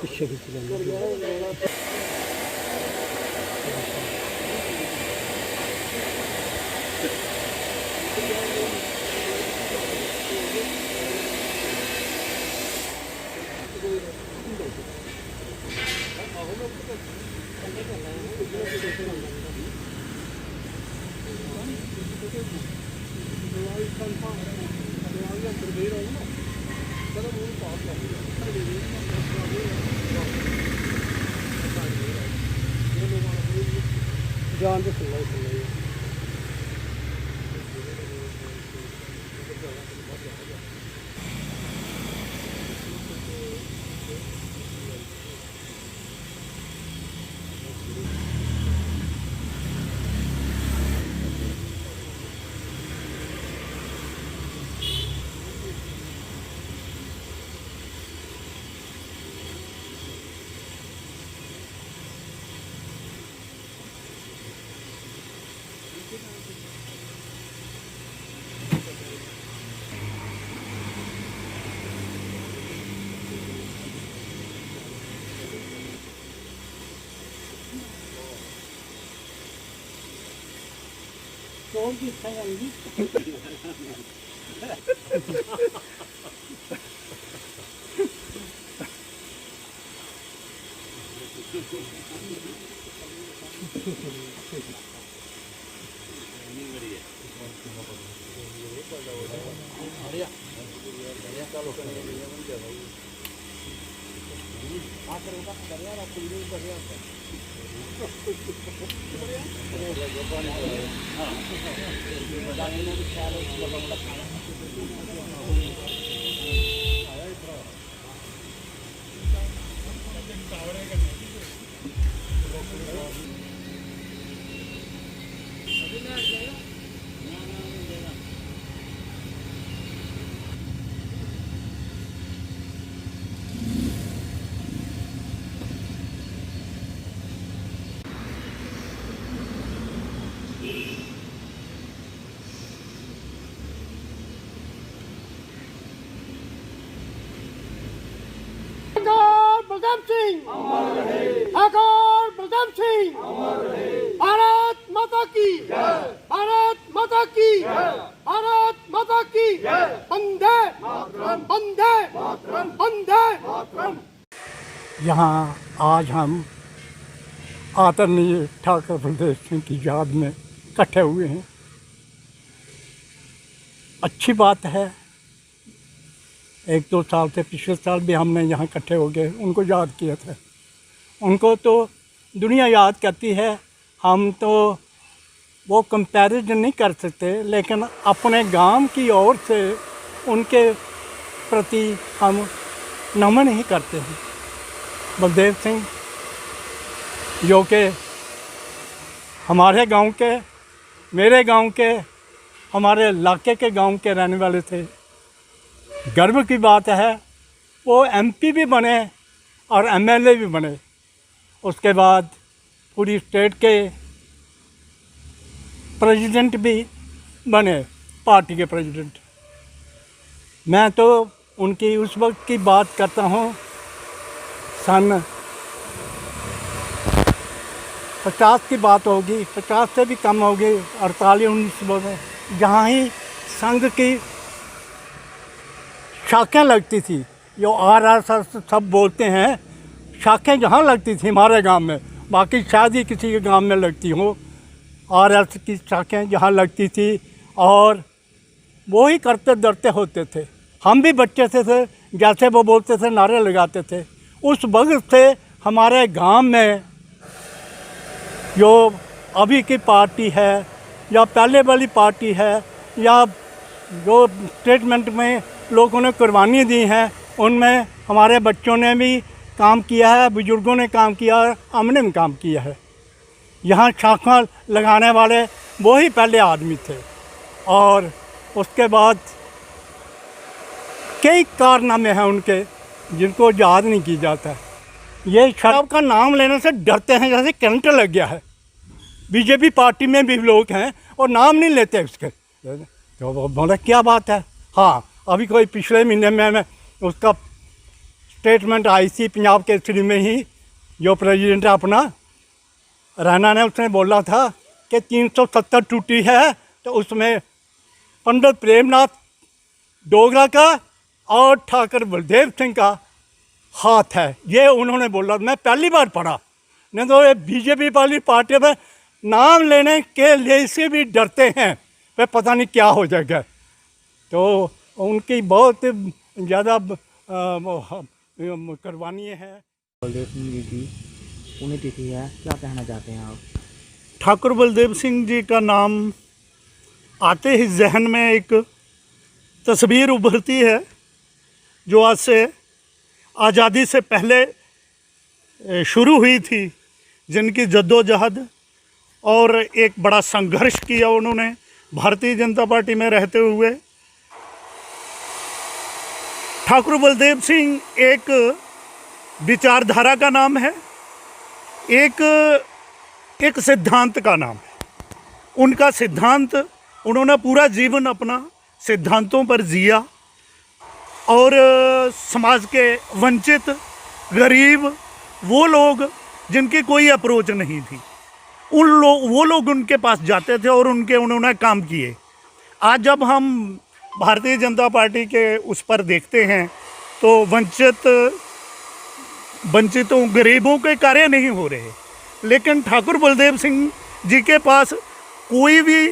पिछे भी जान तो सुन रही कौन की खाएंगी बलदेव सिंह ठाकुर बलदेव सिंह भारत माता की भारत माता की भारत माता की वंदे वंदे वंदे। यहाँ आज हम आदरणीय ठाकुर बलदेव सिंह की याद में इकट्ठे हुए हैं। अच्छी बात है, 1-2 साल से पिछले साल भी हमने यहाँ इकट्ठे हो गए उनको याद किया था। उनको तो दुनिया याद करती है, हम तो वो कंपैरिजन नहीं कर सकते, लेकिन अपने गांव की ओर से उनके प्रति हम नमन ही करते हैं। बलदेव सिंह जो कि हमारे गांव के, मेरे गांव के, हमारे इलाके के गांव के रहने वाले थे। गर्व की बात है वो एमपी भी बने और एमएलए भी बने, उसके बाद पूरी स्टेट के प्रेसिडेंट भी बने, पार्टी के प्रेसिडेंट। मैं तो उनकी उस वक्त की बात करता हूँ, सन 50 की बात होगी, 50 से भी कम होगी, 48-49 में, जहाँ ही संघ की शाखें लगती थी, जो आरएसएस सब बोलते हैं, शाखें जहाँ लगती थी हमारे गांव में, बाकी शायद ही किसी के गांव में लगती हो, आरएसएस की शाखें जहाँ लगती थी और वो ही करते डरते होते थे। हम भी बच्चे थे, जैसे वो बोलते थे नारे लगाते थे। उस वक्त से हमारे गांव में जो अभी की पार्टी है या पहले वाली पार्टी है या जो स्टेटमेंट में लोगों ने कुर्बानी दी है, उनमें हमारे बच्चों ने भी काम किया है, बुजुर्गों ने काम किया है, हमने भी काम किया है। यहाँ शाखा लगाने वाले वो ही पहले आदमी थे। और उसके बाद कई कारनामे हैं उनके जिनको याद नहीं की जाता। ये शराब का नाम लेने से डरते हैं जैसे करंट लग गया है। बीजेपी पार्टी में भी लोग हैं और नाम नहीं लेते उसके, तो बोला क्या बात है। हाँ, अभी कोई पिछले महीने में उसका स्टेटमेंट आई थी पंजाब केसरी में ही, जो प्रेसिडेंट अपना रैना ने उसने बोला था कि 370 टूटी है, तो उसमें पंडित प्रेमनाथ डोगरा का और ठाकुर बलदेव सिंह का हाथ है, ये उन्होंने बोला। मैं पहली बार पढ़ा, नहीं तो ये बीजेपी वाली पार्टी में नाम लेने के लिए से भी डरते हैं, वे पता नहीं क्या हो जाएगा। तो उनकी बहुत ज़्यादा कुर्बानी है। बलदेव सिंह जी की पुण्यतिथि है, क्या कहना चाहते हैं आप? ठाकुर बलदेव सिंह जी का नाम आते ही जहन में एक तस्वीर उभरती है जो आज से आज़ादी से पहले शुरू हुई थी, जिनकी जद्दोजहद और एक बड़ा संघर्ष किया उन्होंने भारतीय जनता पार्टी में रहते हुए। ठाकुर बलदेव सिंह एक विचारधारा का नाम है, एक सिद्धांत का नाम है। उनका सिद्धांत, उन्होंने पूरा जीवन अपना सिद्धांतों पर जिया और समाज के वंचित, गरीब, वो लोग जिनकी कोई अप्रोच नहीं थी, वो लोग उनके पास जाते थे और उन्होंने काम किए। आज जब हम भारतीय जनता पार्टी के उस पर देखते हैं तो वंचितों, गरीबों के कार्य नहीं हो रहे, लेकिन ठाकुर बलदेव सिंह जी के पास कोई भी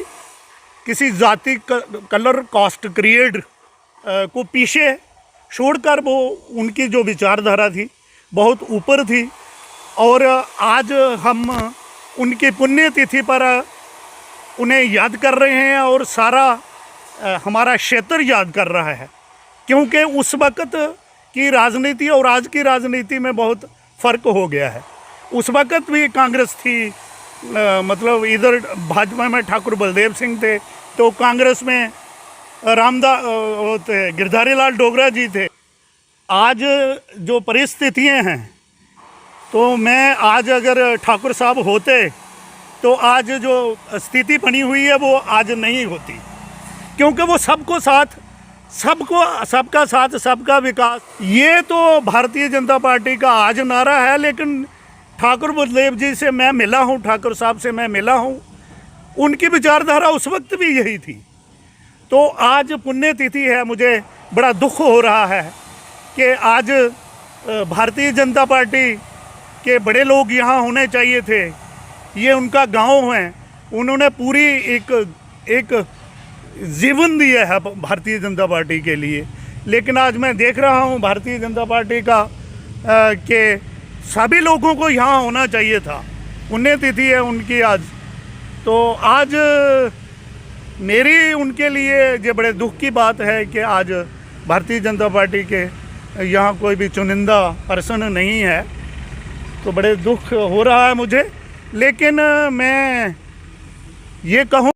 किसी जाति, कलर, कास्ट, क्रिएड को पीछे छोड़कर वो उनकी जो विचारधारा थी बहुत ऊपर थी। और आज हम उनकी पुण्यतिथि पर उन्हें याद कर रहे हैं और सारा हमारा क्षेत्र याद कर रहा है, क्योंकि उस वक़्त की राजनीति और आज की राजनीति में बहुत फ़र्क हो गया है। उस वक़्त भी कांग्रेस थी, मतलब इधर भाजपा में ठाकुर बलदेव सिंह थे, तो कांग्रेस में गिरधारी लाल डोगरा जी थे। आज जो परिस्थितियाँ हैं, तो मैं आज अगर ठाकुर साहब होते तो आज जो स्थिति बनी हुई है वो आज नहीं होती, क्योंकि वो सबको साथ, सबका साथ, सबका विकास, ये तो भारतीय जनता पार्टी का आज नारा है। लेकिन ठाकुर बलदेव जी से मैं मिला हूँ, ठाकुर साहब से मैं मिला हूँ, उनकी विचारधारा उस वक्त भी यही थी। तो आज पुण्यतिथि है, मुझे बड़ा दुख हो रहा है कि आज भारतीय जनता पार्टी के बड़े लोग यहाँ होने चाहिए थे। ये उनका गांव है, उन्होंने पूरी एक जीवन दिया है भारतीय जनता पार्टी के लिए। लेकिन आज मैं देख रहा हूँ भारतीय जनता पार्टी का कि सभी लोगों को यहाँ होना चाहिए था। पुण्यतिथि है उनकी आज। तो आज मेरी उनके लिए ये बड़े दुख की बात है कि आज भारतीय जनता पार्टी के यहाँ कोई भी चुनिंदा पर्सन नहीं है, तो बड़े दुख हो रहा है मुझे। लेकिन मैं ये कहूँ,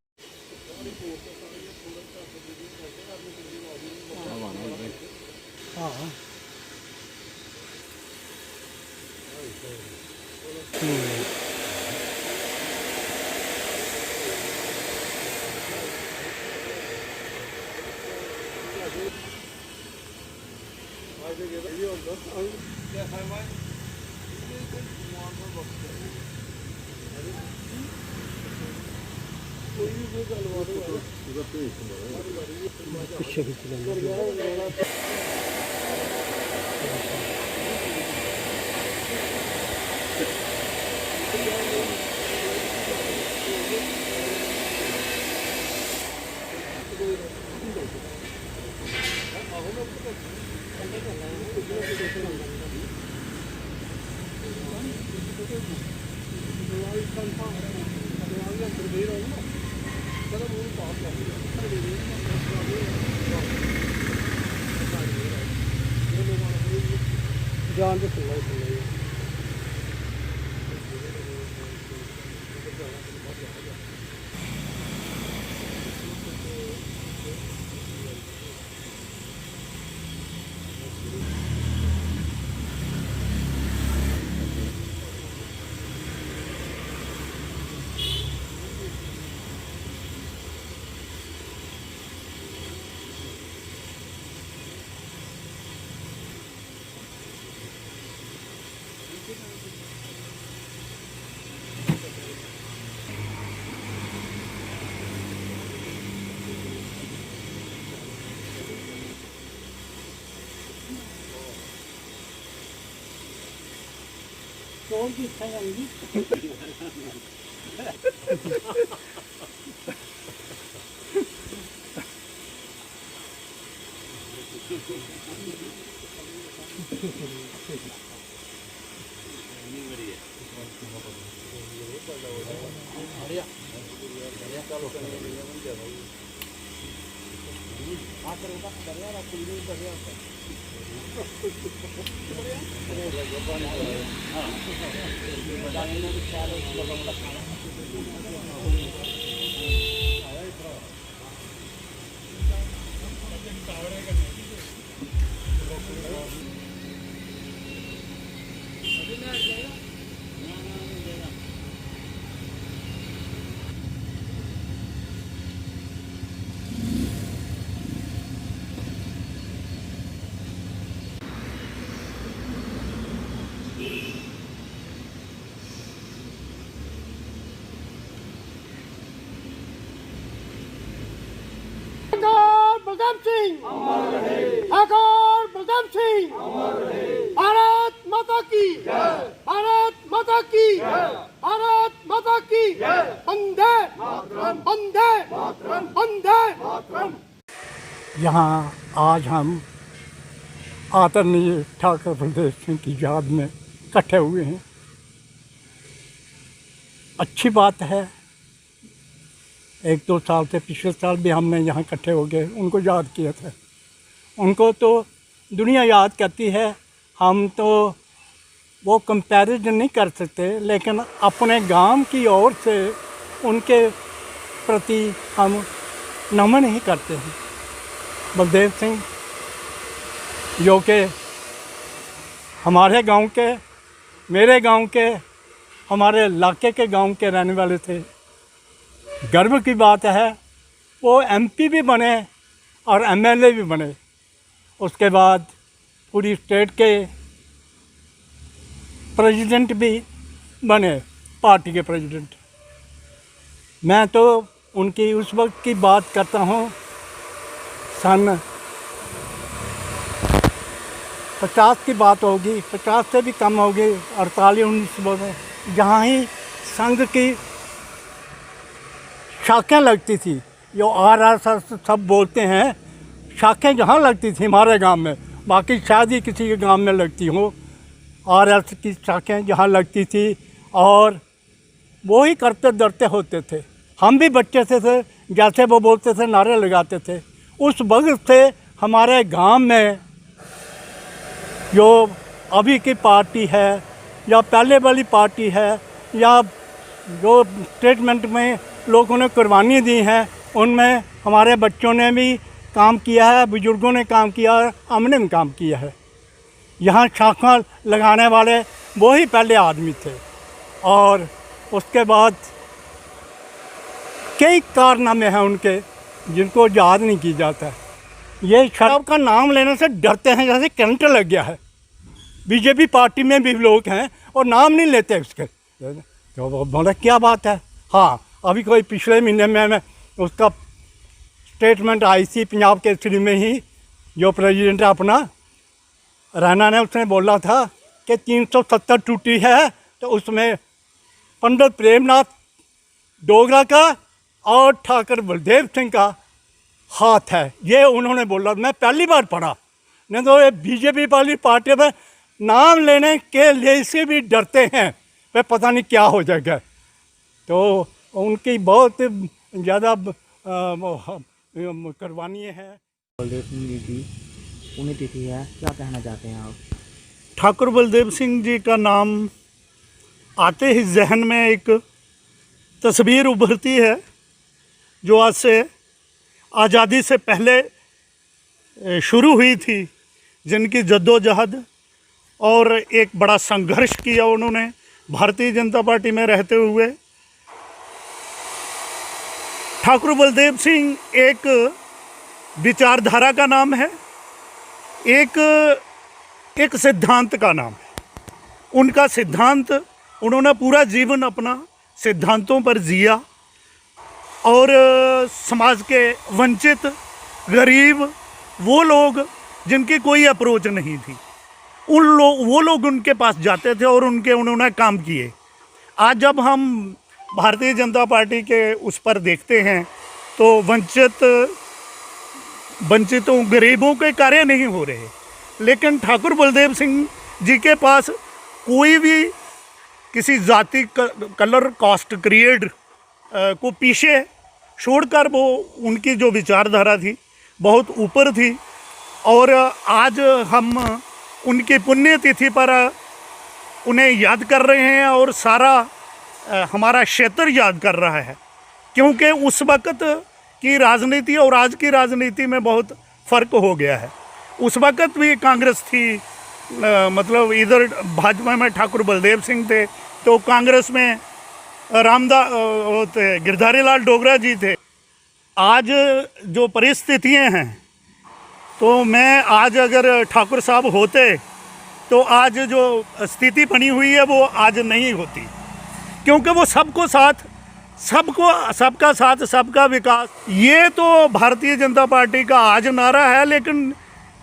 बलदेव सिंह ठाकुर बलदेव सिंह भारत माता की भारत माता की भारत माता की वंदे वंदे वंदे। यहाँ आज हम आदरणीय ठाकुर बलदेव सिंह की याद में इकट्ठे हुए हैं। अच्छी बात है। 1-2 साल से पिछले साल भी हमने यहाँ इकट्ठे हो गए उनको याद किया था। उनको तो दुनिया याद करती है, हम तो वो कंपैरिजन नहीं कर सकते, लेकिन अपने गांव की ओर से उनके प्रति हम नमन ही करते हैं। बलदेव सिंह जो कि हमारे गांव के, मेरे गांव के, हमारे इलाके के गांव के रहने वाले थे। गर्व की बात है वो एमपी भी बने और एमएलए भी बने। उसके बाद पूरी स्टेट के प्रेसिडेंट भी बने, पार्टी के प्रेसिडेंट। मैं तो उनकी उस वक्त की बात करता हूँ, सन 50 की बात होगी, 50 से भी कम होगी, 48-19 में, जहाँ ही संघ की शाखें लगती थी। जो आरएसएस सब बोलते हैं, शाखें जहाँ लगती थी हमारे गांव में, बाकी शायद ही किसी के गांव में लगती हो, आरएसएस की शाखें जहाँ लगती थी और वो ही करते डरते होते थे। हम भी बच्चे थे जैसे वो बोलते थे नारे लगाते थे। उस वक्त से हमारे गांव में जो अभी की पार्टी है या पहले वाली पार्टी है या जो स्टेटमेंट में लोगों ने कुर्बानी दी हैं, उनमें हमारे बच्चों ने भी काम किया है, बुजुर्गों ने काम किया है, हमने भी काम किया है। यहाँ शाखा लगाने वाले वो ही पहले आदमी थे और उसके बाद कई कारनामे हैं उनके जिनको याद नहीं की जाता। ये शराब का नाम लेने से डरते हैं जैसे करंट लग गया है। बीजेपी पार्टी में भी लोग हैं और नाम नहीं लेते उसके, तो बोला क्या बात है। हाँ, अभी कोई पिछले महीने में उसका स्टेटमेंट आई थी पंजाब केसरी में ही, जो प्रेसिडेंट अपना रैना ने, उसने बोला था कि 370 टूटी है तो उसमें पंडित प्रेमनाथ डोगरा का और ठाकुर बलदेव सिंह का हाथ है। ये उन्होंने बोला, मैं पहली बार पढ़ा। नहीं तो ये बीजेपी वाली पार्टी में नाम लेने के लिए से भी डरते हैं, वे पता नहीं क्या हो जाएगा। तो उनकी बहुत ज़्यादा कुर्बानी है। बलदेव सिंह जी की पुण्यतिथि है, क्या कहना चाहते हैं आप? ठाकुर बलदेव सिंह जी का नाम आते ही जहन में एक तस्वीर उभरती है जो आज से आज़ादी से पहले शुरू हुई थी, जिनकी जद्दोजहद और एक बड़ा संघर्ष किया उन्होंने भारतीय जनता पार्टी में रहते हुए। ठाकुर बलदेव सिंह एक विचारधारा का नाम है, एक सिद्धांत का नाम है। उनका सिद्धांत, उन्होंने पूरा जीवन अपना सिद्धांतों पर जिया और समाज के वंचित, गरीब, वो लोग जिनकी कोई अप्रोच नहीं थी, वो लोग उनके पास जाते थे और उन्होंने काम किए। आज जब हम भारतीय जनता पार्टी के उस पर देखते हैं तो वंचितों गरीबों के कार्य नहीं हो रहे, लेकिन ठाकुर बलदेव सिंह जी के पास कोई भी किसी जाति कलर कास्ट क्रिएड को पीछे छोड़कर वो उनकी जो विचारधारा थी बहुत ऊपर थी। और आज हम उनकी पुण्यतिथि पर उन्हें याद कर रहे हैं और सारा हमारा क्षेत्र याद कर रहा है, क्योंकि उस वक़्त की राजनीति और आज की राजनीति में बहुत फ़र्क हो गया है। उस वक़्त भी कांग्रेस थी, मतलब इधर भाजपा में ठाकुर बलदेव सिंह थे, तो कांग्रेस में गिरधारी लाल डोगरा जी थे। आज जो परिस्थितियाँ हैं, तो मैं आज अगर ठाकुर साहब होते तो आज जो स्थिति बनी हुई है वो आज नहीं होती, क्योंकि वो सबका साथ सबका विकास, ये तो भारतीय जनता पार्टी का आज नारा है। लेकिन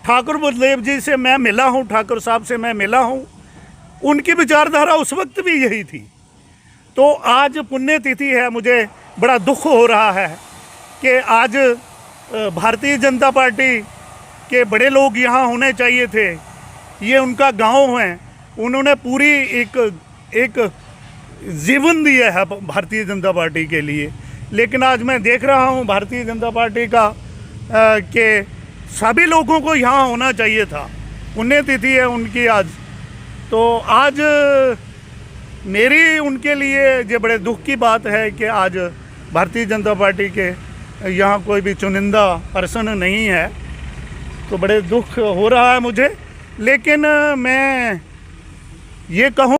ठाकुर बलदेव जी से मैं मिला हूँ, ठाकुर साहब से मैं मिला हूँ, उनकी विचारधारा उस वक्त भी यही थी। तो आज पुण्यतिथि है, मुझे बड़ा दुख हो रहा है कि आज भारतीय जनता पार्टी के बड़े लोग यहाँ होने चाहिए थे। ये उनका गांव है, उन्होंने पूरी एक जीवन दिया है भारतीय जनता पार्टी के लिए। लेकिन आज मैं देख रहा हूँ भारतीय जनता पार्टी का कि सभी लोगों को यहाँ होना चाहिए था। पुण्यतिथि है उनकी आज, तो आज मेरी उनके लिए ये बड़े दुख की बात है कि आज भारतीय जनता पार्टी के यहाँ कोई भी चुनिंदा पर्सन नहीं है, तो बड़े दुख हो रहा है मुझे। लेकिन मैं ये कहूँ